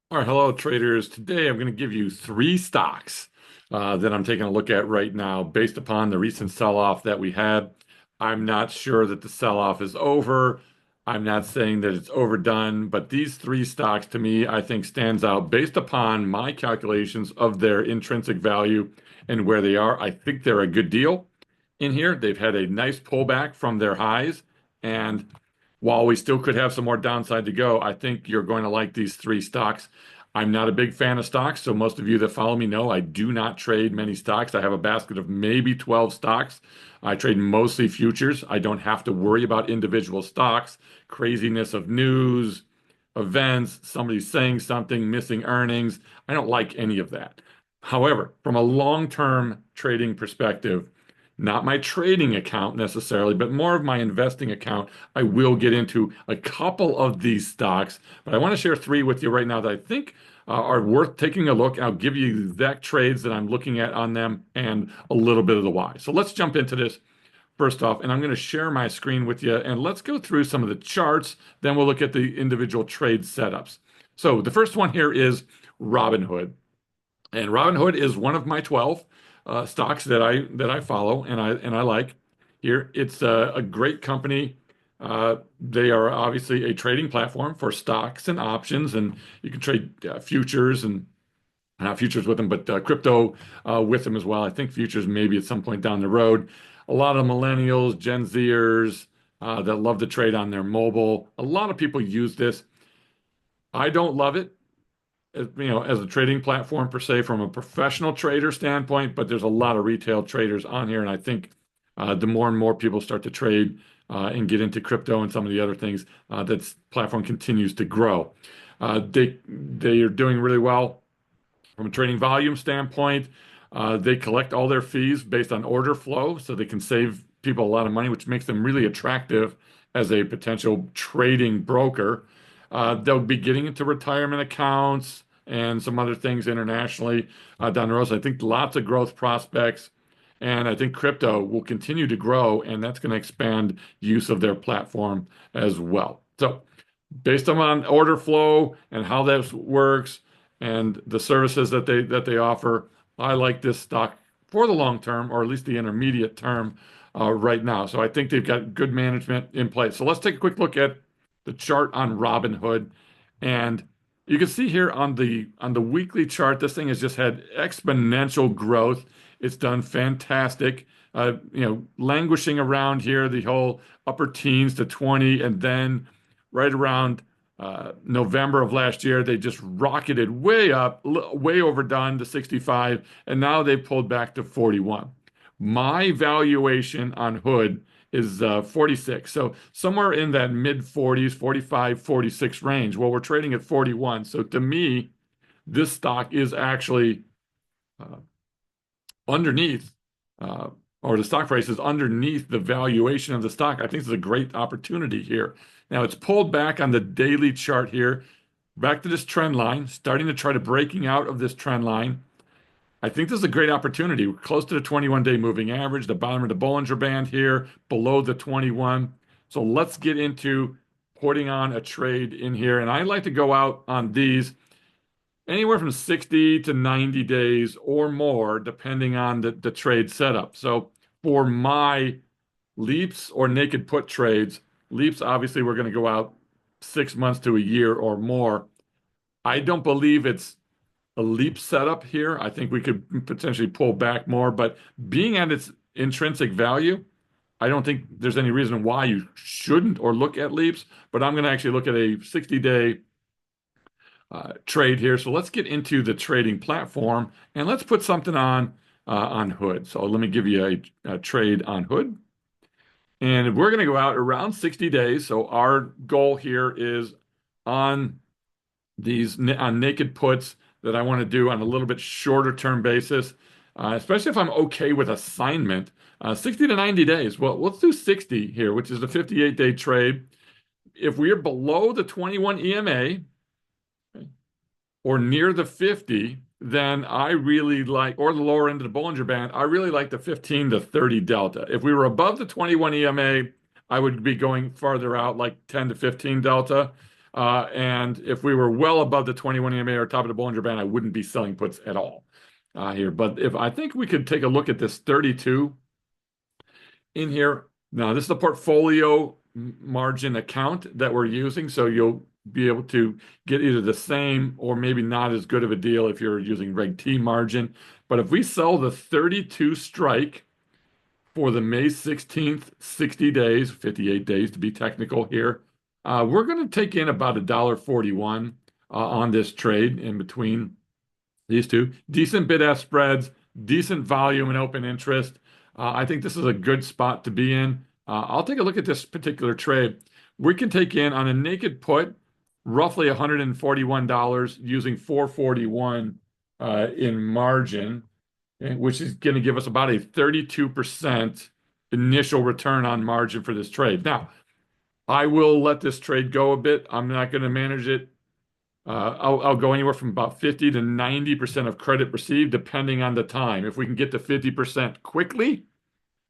All right, hello traders. Today I'm going to give you three stocks that I'm taking a look at right now based upon the recent sell-off that we had. I'm not sure that the sell-off is over. I'm not saying that it's overdone, but these three stocks to me, I think stands out based upon my calculations of their intrinsic value and where they are. I think they're a good deal in here. They've had a nice pullback from their highs, and while we still could have some more downside to go, I think you're going to like these three stocks. I'm not a big fan of stocks, so most of you that follow me know I do not trade many stocks. I have a basket of maybe 12 stocks. I trade mostly futures. I don't have to worry about individual stocks, craziness of news, events, somebody saying something, missing earnings. I don't like any of that. However, from a long-term trading perspective, not my trading account necessarily, but more of my investing account, I will get into a couple of these stocks, but I want to share three with you right now that I think are worth taking a look. I'll give you the exact trades that I'm looking at on them and a little bit of the why. So let's jump into this first off, and I'm going to share my screen with you and let's go through some of the charts. Then we'll look at the individual trade setups. So the first one here is Robinhood. And Robinhood is one of my 12 stocks that I follow and I like. Here, it's a great company. They are obviously a trading platform for stocks and options, and you can trade futures and not futures with them, but crypto with them as well. I think futures maybe at some point down the road. A lot of millennials, Gen Zers that love to trade on their mobile. A lot of people use this. I don't love it as a trading platform per se from a professional trader standpoint, but there's a lot of retail traders on here, and I think the more and more people start to trade and get into crypto and some of the other things, that platform continues to grow. They are doing really well from a trading volume standpoint. They collect all their fees based on order flow, so they can save people a lot of money, which makes them really attractive as a potential trading broker. They'll be getting into retirement accounts and some other things internationally down the road. So I think lots of growth prospects. And I think crypto will continue to grow, and that's going to expand use of their platform as well. So, based on order flow and how that works and the services that they offer, I like this stock for the long term, or at least the intermediate term, right now. So I think they've got good management in place. So let's take a quick look at the chart on Robinhood, and you can see here on the weekly chart, this thing has just had exponential growth. It's done fantastic. Languishing around here, the whole upper teens to 20, and then right around November of last year, they just rocketed way up, way overdone to 65, and now they pulled back to 41. My valuation on Hood is 46. So somewhere in that mid 40s, 45, 46 range. Well, we're trading at 41. So to me, this stock is actually uh, underneath, uh, or the stock price is underneath the valuation of the stock. I think it's a great opportunity here. Now it's pulled back on the daily chart here, back to this trend line, starting to try to breaking out of this trend line. I think this is a great opportunity. We're close to the 21-day moving average, the bottom of the Bollinger Band here, below the 21. So let's get into putting on a trade in here. And I like to go out on these anywhere from 60 to 90 days or more, depending on the trade setup. So for my leaps or naked put trades, leaps, obviously, we're going to go out 6 months to a year or more. I don't believe it's a leap setup here. I think we could potentially pull back more, but being at its intrinsic value, I don't think there's any reason why you shouldn't or look at leaps, but I'm going to actually look at a 60-day trade here. So let's get into the trading platform and let's put something on Hood. So let me give you a trade on Hood. And we're going to go out around 60 days. So our goal here is on these on naked puts that I want to do on a little bit shorter term basis, especially if I'm okay with assignment. 60 to 90 days. Well, let's do 60 here, which is a 58-day trade. If we are below the 21 EMA, okay, or near the 50, then I really like, or the lower end of the Bollinger Band, I really like the 15 to 30 delta. If we were above the 21 EMA, I would be going farther out, like 10 to 15 delta. And if we were well above the 21 EMA or top of the Bollinger Band, I wouldn't be selling puts at all here. But if I think we could take a look at this 32 in here. Now, this is a portfolio margin account that we're using, so you'll be able to get either the same or maybe not as good of a deal if you're using Reg T margin. But if we sell the 32 strike for the May 16th, 60 days, 58 days to be technical here, we're going to take in about $1.41 on this trade in between these two. Decent bid-ask spreads, decent volume and open interest. I think this is a good spot to be in. I'll take a look at this particular trade. We can take in on a naked put roughly $141 using 441 in margin, which is going to give us about a 32% initial return on margin for this trade. Now, I will let this trade go a bit. I'm not going to manage it. I'll go anywhere from about 50 to 90% of credit received, depending on the time. If we can get to 50% quickly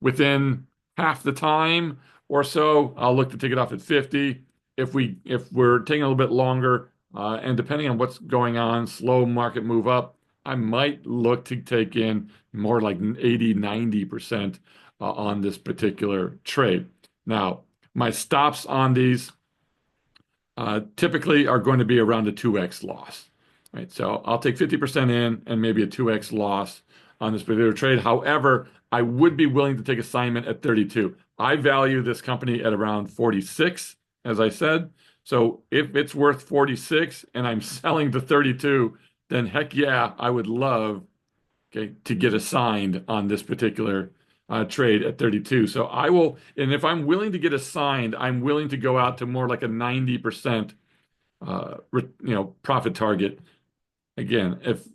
within half the time or so, I'll look to take it off at 50. If we're taking a little bit longer, and depending on what's going on, slow market move up, I might look to take in more like 80, 90% on this particular trade. Now, my stops on these typically are going to be around a 2x loss, right? So I'll take 50% in and maybe a 2x loss on this particular trade. However, I would be willing to take assignment at 32. I value this company at around 46, as I said. So if it's worth 46 and I'm selling to 32, then heck yeah, I would love, okay, to get assigned on this particular trade at 32. So I will, and if I'm willing to get assigned, I'm willing to go out to more like a 90% profit target. Again, if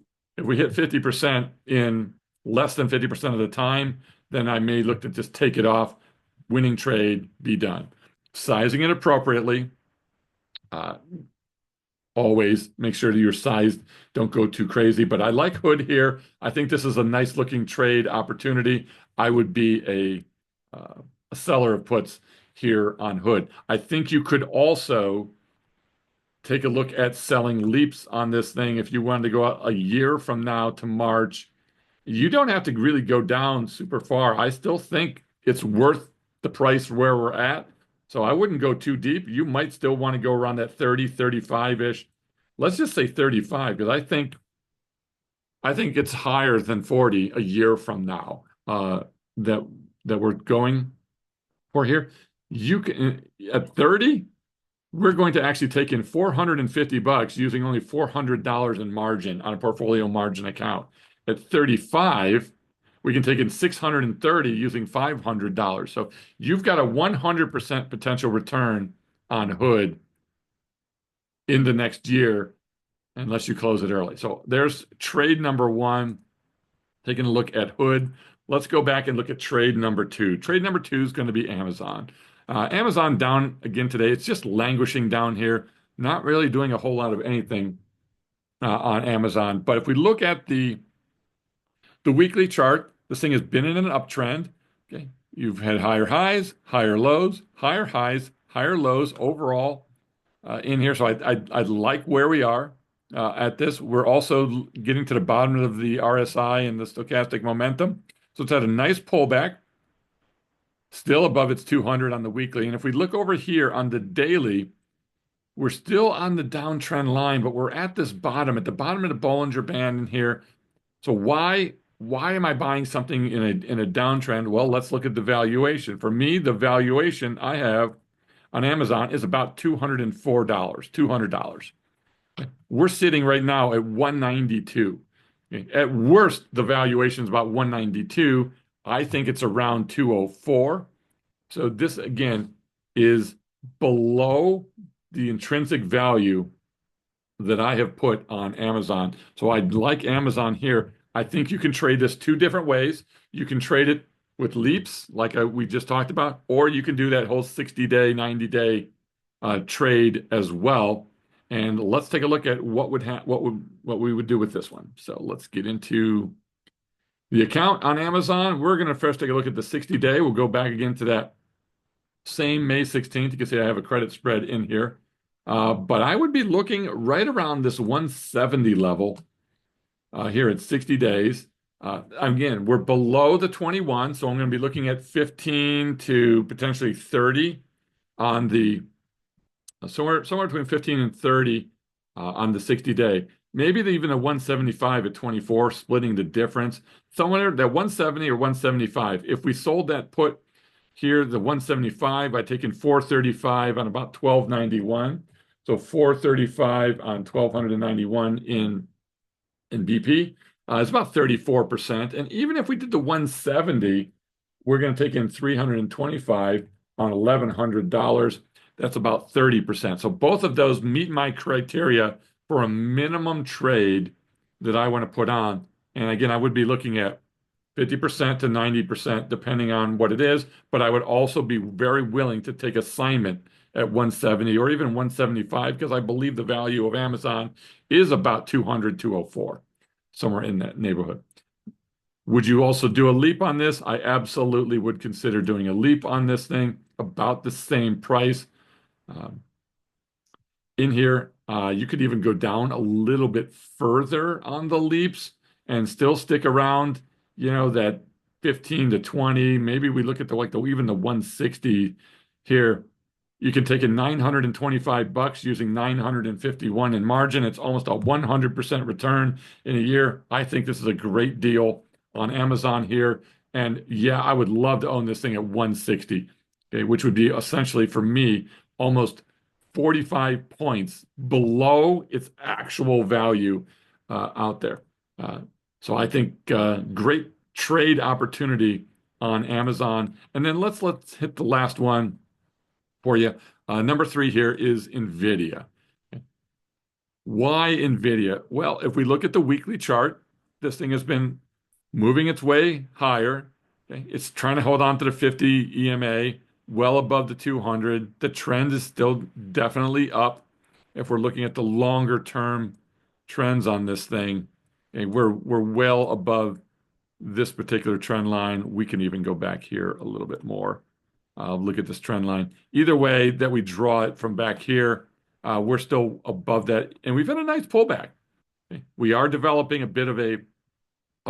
we hit 50% in less than 50% of the time, then I may look to just take it off, winning trade, be done. Sizing it appropriately. Always make sure that your size don't go too crazy. But I like Hood here. I think this is a nice looking trade opportunity. I would be a seller of puts here on Hood. I think you could also take a look at selling leaps on this thing if you wanted to go out a year from now to March. You don't have to really go down super far. I still think it's worth the price where we're at. So I wouldn't go too deep. You might still want to go around that 30, 35-ish. Let's just say 35, because I think it's higher than 40 a year from now that we're going for here. You can at 30, we're going to actually take in $450 using only $400 in margin on a portfolio margin account. At 35, we can take in 630 using $500. So you've got a 100% potential return on Hood in the next year, unless you close it early. So there's trade number one, taking a look at Hood. Let's go back and look at trade number two. Trade number two is going to be Amazon. Amazon down again today. It's just languishing down here, not really doing a whole lot of anything on Amazon. But if we look at the weekly chart, this thing has been in an uptrend. Okay, you've had higher highs, higher lows, higher highs, higher lows overall in here. So I like where we are at this. We're also getting to the bottom of the RSI and the stochastic momentum. So it's had a nice pullback, still above its 200 on the weekly. And if we look over here on the daily, we're still on the downtrend line, but we're at this bottom, at the bottom of the Bollinger Band in here. So why am I buying something in a downtrend? Well, let's look at the valuation. For me, the valuation I have on Amazon is about $204, $200. We're sitting right now at 192. At worst, the valuation is about 192. I think it's around 204. So this, again, is below the intrinsic value that I have put on Amazon. So I like Amazon here. I think you can trade this two different ways. You can trade it with leaps, like we just talked about, or you can do that whole 60-day, 90-day trade as well. And let's take a look at what we would do with this one. So let's get into the account on Amazon. We're going to first take a look at the 60-day. We'll go back again to that same May 16th. You can see I have a credit spread in here. But I would be looking right around this 170 level here at 60 days. Again, we're below the 21, so I'm going to be looking at 15 to potentially 30 on the somewhere between 15 and 30 on the 60 day. Maybe even a 175 at 24, splitting the difference. Somewhere that 170 or 175. If we sold that put here, the 175 by taking 435 on about 1291. So 435 on 1291 in BP. It's about 34%. And even if we did the 170, we're going to take in 325 on $1,100. That's about 30%. So both of those meet my criteria for a minimum trade that I want to put on. And again, I would be looking at 50% to 90%, depending on what it is. But I would also be very willing to take assignment at 170 or even 175 because I believe the value of Amazon is about 200, 204, somewhere in that neighborhood. Would you also do a leap on this? I absolutely would consider doing a leap on this thing, about the same price. Um, in here, you could even go down a little bit further on the leaps and still stick around, that 15 to 20. Maybe we look at even the 160 here. You can take in 925 bucks using 951 in margin. It's almost a 100% return in a year. I think this is a great deal on Amazon here. And yeah, I would love to own this thing at 160, okay, which would be essentially for me almost 45 points below its actual value out there. So I think great trade opportunity on Amazon. And then let's hit the last one for you. Number 3 here is NVIDIA. Why NVIDIA? Well, if we look at the weekly chart, this thing has been moving its way higher. Okay? It's trying to hold on to the 50 EMA, well above the 200. The trend is still definitely up. If we're looking at the longer term trends on this thing, okay, we're well above this particular trend line. We can even go back here a little bit more. Look at this trend line. Either way that we draw it from back here, we're still above that. And we've had a nice pullback. Okay? We are developing a bit of a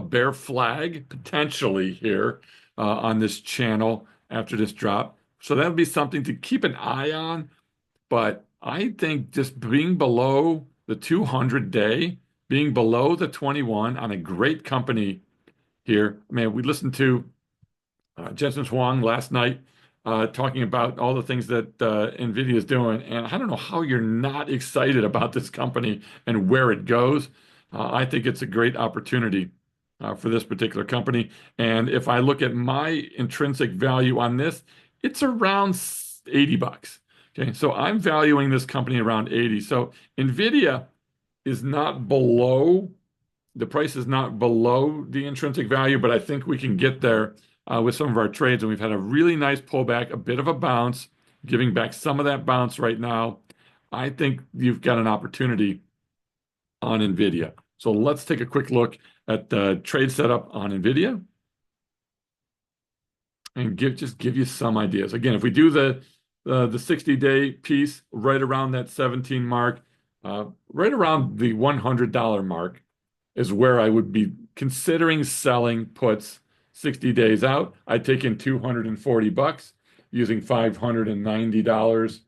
bear flag potentially here on this channel after this drop. So that would be something to keep an eye on. But I think just being below the 200 day, being below the 21 on a great company here. Man, we listened to Jensen Huang last night talking about all the things that NVIDIA is doing. And I don't know how you're not excited about this company and where it goes. I think it's a great opportunity for this particular company. And if I look at my intrinsic value on this, it's around 80 bucks. Okay, so I'm valuing this company around 80. So NVIDIA is not below, the price is not below the intrinsic value, but I think we can get there with some of our trades. And we've had a really nice pullback, a bit of a bounce, giving back some of that bounce right now. I think you've got an opportunity on NVIDIA. So let's take a quick look at the trade setup on NVIDIA and give you some ideas. Again, if we do the 60-day piece right around that 17 mark, right around the $100 mark is where I would be considering selling puts 60 days out. I'd take in 240 bucks using $590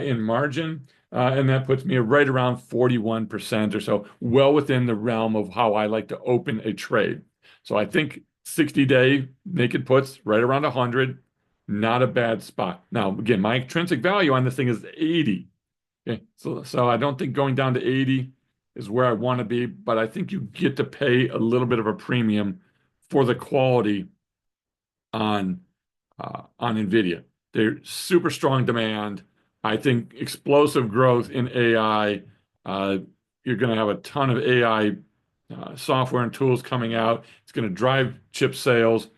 in margin. And that puts me right around 41% or so, well within the realm of how I like to open a trade. So I think 60-day naked puts right around 100, not a bad spot. Now, again, my intrinsic value on this thing is 80. Okay, so I don't think going down to 80 is where I want to be, but I think you get to pay a little bit of a premium for the quality on NVIDIA. They're super strong demand. I think explosive growth in AI. You're going to have a ton of AI software and tools coming out. It's going to drive chip sales.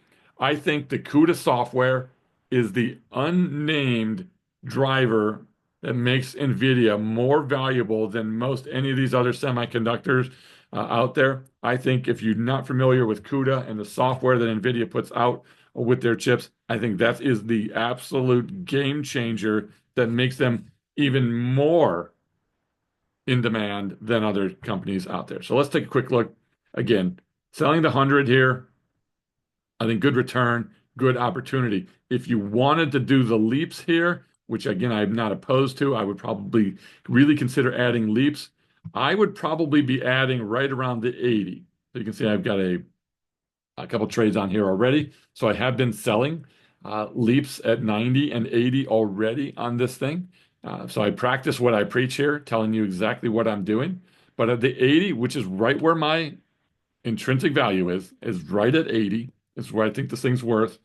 I think the CUDA software is the unnamed driver that makes NVIDIA more valuable than most any of these other semiconductors out there. I think if you're not familiar with CUDA and the software that NVIDIA puts out with their chips, I think that is the absolute game changer that makes them even more in demand than other companies out there. So let's take a quick look. Again, selling the 100 here, I think good return, good opportunity. If you wanted to do the leaps here, which again, I'm not opposed to, I would probably really consider adding leaps. I would probably be adding right around the 80. So you can see I've got a couple trades on here already. So I have been selling leaps at 90 and 80 already on this thing. So I practice what I preach here, telling you exactly what I'm doing. But at the 80, which is right where my intrinsic value is right at 80, is where I think this thing's worth.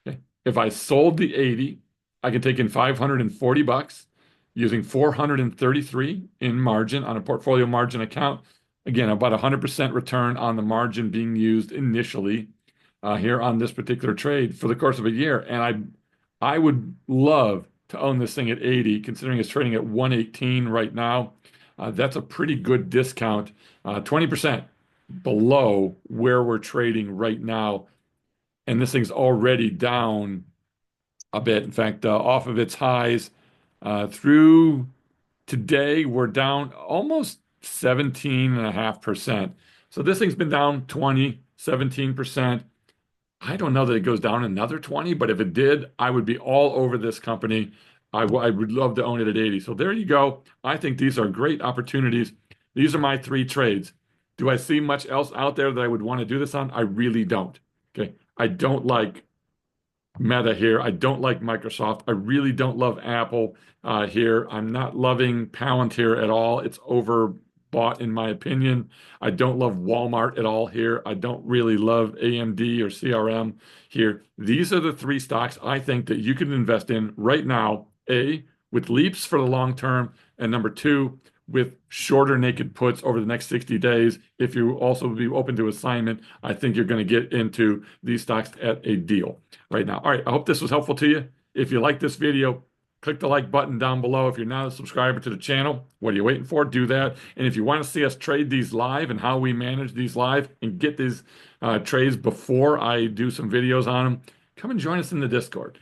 Okay. If I sold the 80, I could take in 540 bucks using 433 in margin on a portfolio margin account. Again, about 100% return on the margin being used initially here on this particular trade for the course of a year. And I would love to own this thing at 80, considering it's trading at 118 right now. That's a pretty good discount, 20% below where we're trading right now. And this thing's already down a bit. In fact, off of its highs through today, we're down almost 17.5%. So this thing's been down 20, 17%. I don't know that it goes down another 20, but if it did, I would be all over this company. I would love to own it at 80. So there you go. I think these are great opportunities. These are my three trades. Do I see much else out there that I would want to do this on? I really don't. Okay. I don't like Meta here. I don't like Microsoft. I really don't love Apple here. I'm not loving Palantir at all. It's overbought, in my opinion. I don't love Walmart at all here. I don't really love AMD or CRM here. These are the three stocks I think that you can invest in right now. A, with leaps for the long term, and number two, with shorter naked puts over the next 60 days. If you also be open to assignment, I think you're going to get into these stocks at a deal right now. All right, I hope this was helpful to you. If you like this video, click the like button down below. If you're not a subscriber to the channel, what are you waiting for? Do that. And if you want to see us trade these live and how we manage these live and get these trades before I do some videos on them, come and join us in the Discord.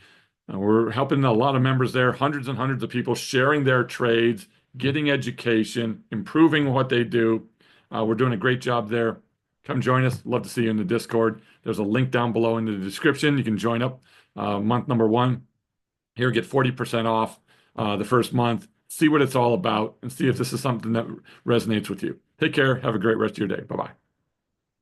We're helping a lot of members there, hundreds and hundreds of people sharing their trades, getting education, improving what they do. We're doing a great job there. Come join us. Love to see you in the Discord. There's a link down below in the description. You can join up month number 1. Here, get 40% off the first month. See what it's all about and see if this is something that resonates with you. Take care. Have a great rest of your day. Bye-bye.